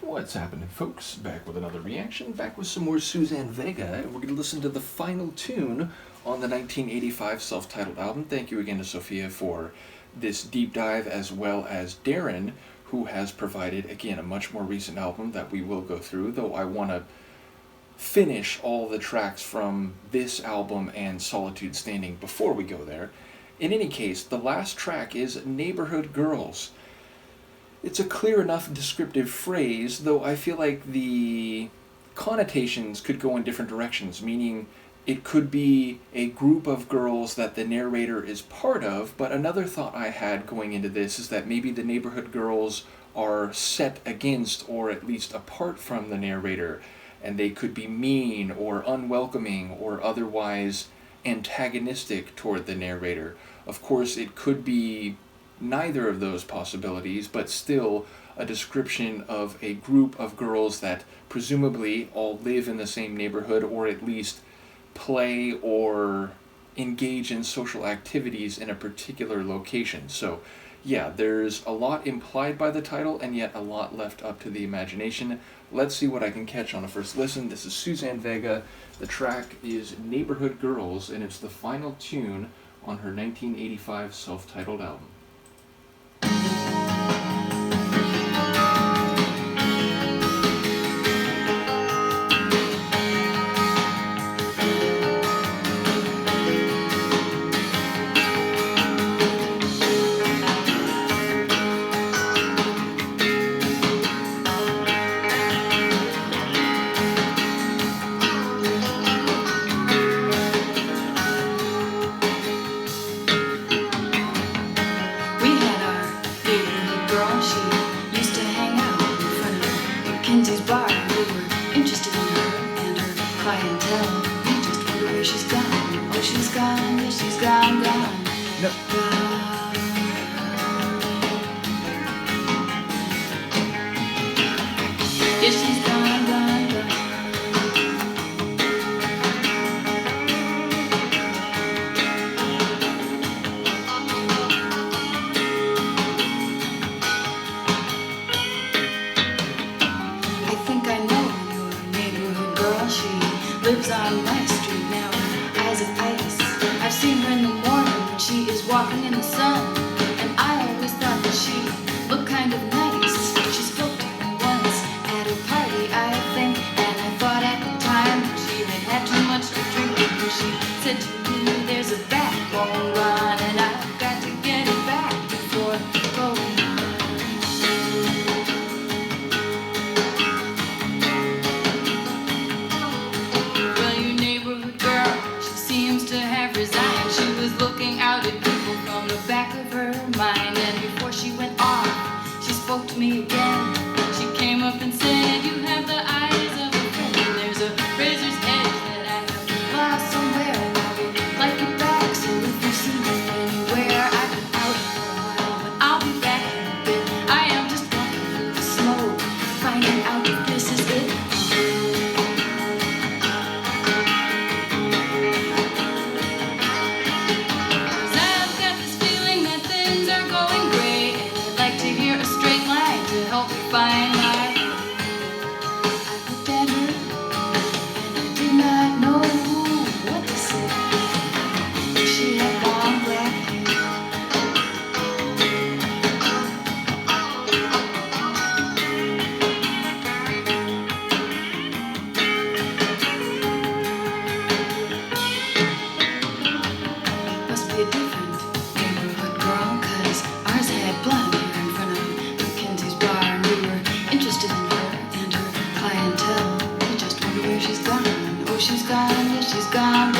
What's happening, folks? Back with another reaction, back with some more Suzanne Vega, and we're going to listen to the final tune on the 1985 self-titled album. Thank you again to Sofia for this deep dive, as well as Darren, who has provided, again, a much more recent album that we will go through, though I want to finish all the tracks from this album and Solitude Standing before we go there. In any case, the last track is Neighborhood Girls. It's a clear enough descriptive phrase, though I feel like the connotations could go in different directions, meaning it could be a group of girls that the narrator is part of, but another thought I had going into this is that maybe the neighborhood girls are set against or at least apart from the narrator, and they could be mean or unwelcoming or otherwise antagonistic toward the narrator. Of course, it could be neither of those possibilities, but still a description of a group of girls that presumably all live in the same neighborhood or at least play or engage in social activities in a particular location. So yeah, there's a lot implied by the title and yet a lot left up to the imagination. Let's see what I can catch on a first listen. This is Suzanne Vega. The track is Neighborhood Girls, and it's the final tune on her 1985 self-titled album. Interested in her and her clientele. You just wonder where she's gone. Oh, she's gone, yeah, she's gone. Nope. Yeah, she's gone. I think I know your neighborhood girl. She lives on my street now, eyes of ice. I've seen her in the morning when she is walking in the sun, and I always thought that she looked kind of nice. She spoke to me once at a party, I think, and I thought at the time that she had had too much to drink, because she said to me, there's a backbone run, and I've got to get it back before going. Looking out at people from the back of her mind, and before she went off, she spoke to me again. She came up and said, you have the eyes of a friend. There's a razor's edge that I have lost somewhere, and I would like it back. So if you see me anywhere, I've been out for a while, but I'll be back in a bit. I am just walking through the smoke, finding out if this is it. Find my way. I looked at her and I did not know what to say. She had long black hair. Must be a different neighborhood girl, 'cause ours had blonde hair in front of Mackenzie's bar. Interested in her and her clientele. You just wonder where she's gone. Oh, she's gone, yeah, she's gone.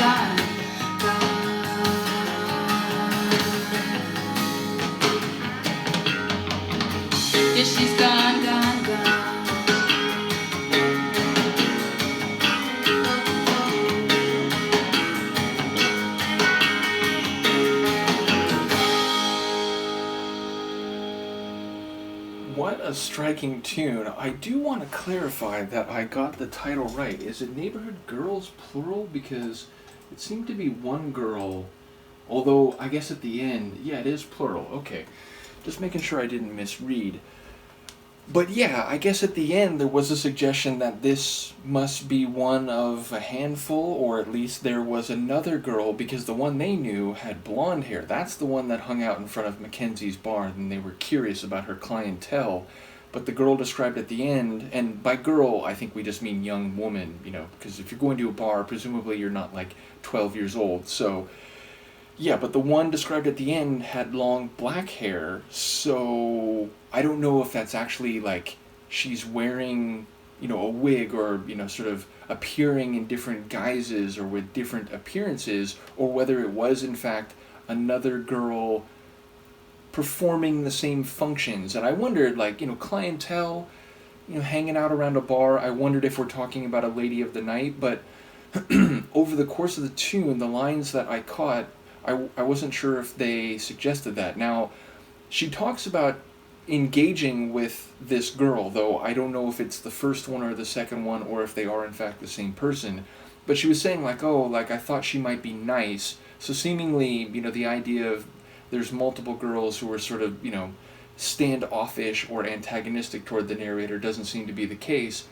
Yeah, she's gone. What a striking tune. I do want to clarify that I got the title right. Is it Neighborhood Girls plural? Because it seemed to be one girl, although I guess at the end, yeah, it is plural. Okay, just making sure I didn't misread. But yeah, I guess at the end there was a suggestion that this must be one of a handful, or at least there was another girl, because the one they knew had blonde hair. That's the one that hung out in front of Mackenzie's bar, and they were curious about her clientele. But the girl described at the end, and by girl I think we just mean young woman, because if you're going to a bar, presumably you're not like 12 years old. So yeah, but the one described at the end had long black hair, so I don't know if that's actually like she's wearing, a wig, or, sort of appearing in different guises or with different appearances, or whether it was in fact another girl performing the same functions. And I wondered, like, clientele, hanging out around a bar, I wondered if we're talking about a lady of the night, but over the course of the tune, the lines that I caught, I wasn't sure if they suggested that. Now, she talks about engaging with this girl, though I don't know if it's the first one or the second one, or if they are in fact the same person. But she was saying, like, oh, like, I thought she might be nice. So seemingly, the idea of there's multiple girls who are sort of, standoffish or antagonistic toward the narrator doesn't seem to be the case.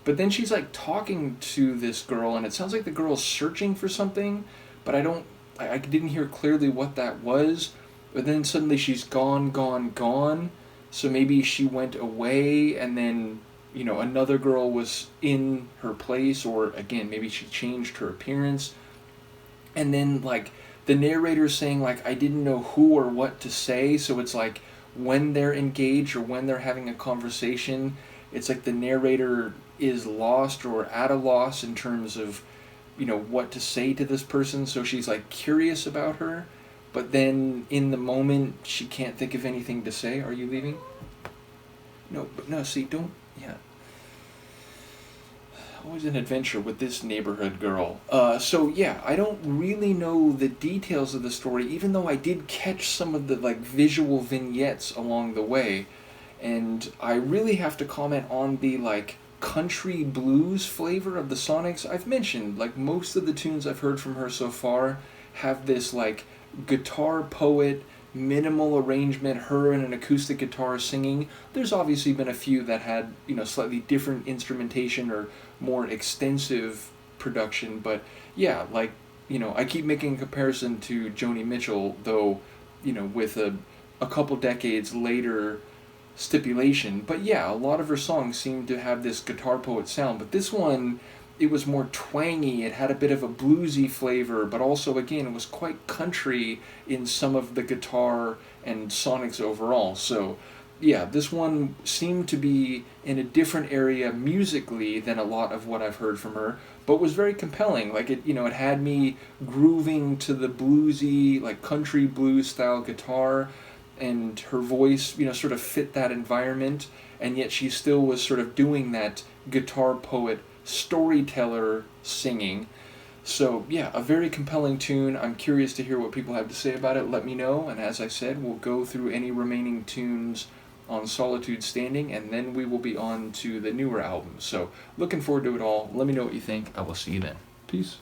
But then she's like talking to this girl, and it sounds like the girl's searching for something, but I didn't hear clearly what that was. But then suddenly she's gone, gone, gone. So maybe she went away, and then, another girl was in her place, or again, maybe she changed her appearance. And then, like, the narrator's saying, like, I didn't know who or what to say, so it's like when they're engaged or when they're having a conversation, it's like the narrator is lost or at a loss in terms of, what to say to this person, so she's, like, curious about her, but then in the moment she can't think of anything to say. Are you leaving? No, see, don't, yeah. Always an adventure with this neighborhood girl. So yeah, I don't really know the details of the story, even though I did catch some of the, like, visual vignettes along the way. And I really have to comment on the, like, country blues flavor of the Sonics. I've mentioned, like, most of the tunes I've heard from her so far have this, like, guitar poet, minimal arrangement, her and an acoustic guitar singing. There's obviously been a few that had, slightly different instrumentation or more extensive production, but yeah, like, I keep making a comparison to Joni Mitchell, though, with a couple decades later stipulation. But yeah, a lot of her songs seem to have this guitar poet sound, but this one, it was more twangy, it had a bit of a bluesy flavor, but also, again, it was quite country in some of the guitar and Sonics overall. So yeah, this one seemed to be in a different area musically than a lot of what I've heard from her, but was very compelling. Like, it had me grooving to the bluesy, like, country blues style guitar, and her voice, sort of fit that environment, and yet she still was sort of doing that guitar poet storyteller singing. So yeah, a very compelling tune. I'm curious to hear what people have to say about it. Let me know, and as I said, we'll go through any remaining tunes on Solitude Standing, and then we will be on to the newer albums. So looking forward to it all. Let me know what you think. I will see you then. Peace.